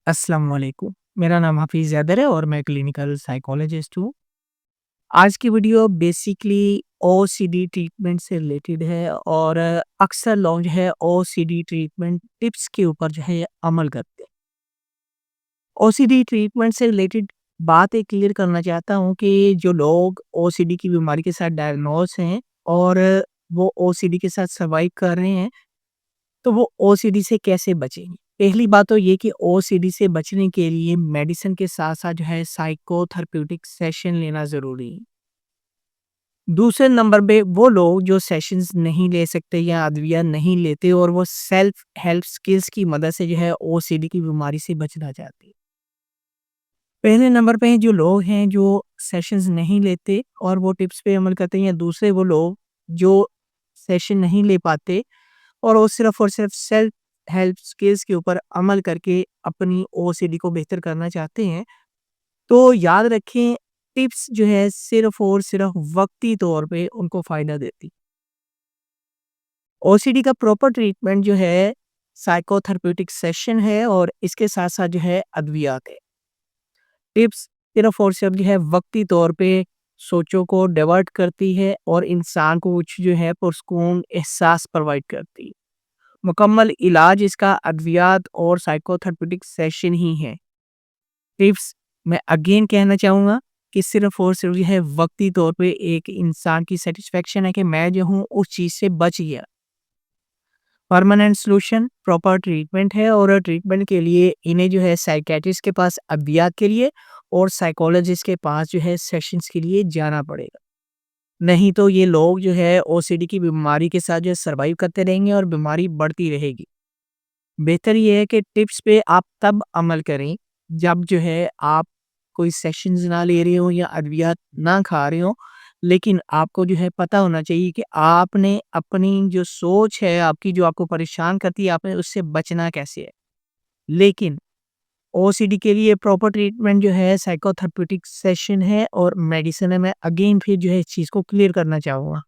अस्सलाम वालेकुम। मेरा नाम हफ़ीज़ ज़ैदर है और मैं क्लिनिकल साइकोलॉजिस्ट हूँ। आज की वीडियो बेसिकली ओसीडी ट्रीटमेंट से रिलेटेड है और अक्सर लोग जो है ओसीडी ट्रीटमेंट टिप्स के ऊपर जो है अमल करते हैं। ओसीडी ट्रीटमेंट से रिलेटेड बात एक क्लियर करना चाहता हूँ कि जो लोग ओसीडी की बीमारी के साथ डायग्नोस हैं और वो ओसीडी के साथ सर्वाइव कर रहे हैं, तो वो ओसीडी से कैसे बचेंगे? पहली बात तो ये कि ओसीडी से बचने के लिए मेडिसिन के साथ-साथ जो है साइकोथेरेप्यूटिक सेशन लेना ज़रूरी है। दूसरे नंबर पे वो लोग जो सेशंस नहीं ले सकते या अद्विया नहीं लेते और वो सेल्फ हेल्प स्किल्स की मदद से जो है ओसीडी की बीमारी से बचना चाहते हैं। पहले नंबर पे जो लोग हैं जो सेशंस नहीं लेते और वो टिप्स पे अमल करते हैं, या दूसरे वो लोग जो सेशन नहीं ले पाते और वो सिर्फ़ और सिर्फ़ सेल्फ हेल्प स्किल्स के ऊपर अमल करके अपनी ओसीडी को बेहतर करना चाहते हैं, तो याद रखें टिप्स जो है सिर्फ़ और सिर्फ़ वक़्ती तौर पे उनको फ़ायदा देती। ओसीडी का प्रॉपर ट्रीटमेंट जो है साइकोथेरेप्यूटिक सेशन है और इसके साथ-साथ जो है अद्वियात है। टिप्स सिर्फ़ और सिर्फ़ जो है वक़्ती तौर पे सोचों को डाइवर्ट करती है और इंसान को कुछ जो है पुरस्कून एहसास प्रोवाइड करती है। मुकम्मल इलाज इसका अद्वियात और साइकोथेरेप्यूटिक सेशन ही है। टिप्स मैं अगेन कहना चाहूँगा कि सिर्फ़ और सिर्फ़ जो है वक़्ती तौर पे एक इंसान की सैटिस्फैक्शन है कि मैं जो हूँ उस चीज़ से बच गया। परमानेंट सॉल्यूशन प्रॉपर ट्रीटमेंट है और ट्रीटमेंट के लिए इन्हें जो है साइकियाट्रिस्ट के पास अद्वियात के लिए और साइकोलॉजिस्ट के पास जो है सेशंस के लिए जाना पड़ेगा। नहीं तो ये लोग जो है ओसीडी की बीमारी के साथ जो है सर्वाइव करते रहेंगे और बीमारी बढ़ती रहेगी। बेहतर ये है कि टिप्स पे आप तब अमल करें जब जो है आप कोई सेशंस ना ले रहे हो या अद्वियात ना खा रहे हो, लेकिन आपको जो है पता होना चाहिए कि आपने अपनी जो सोच है आपकी जो आपको परेशान करती है आपने उससे बचना कैसे है। लेकिन ओसीडी के लिए प्रॉपर ट्रीटमेंट जो है साइकोथेरेप्यूटिक सेशन है और मेडिसिन है। मैं अगेन फिर जो है इस चीज़ को क्लियर करना चाहूँगा।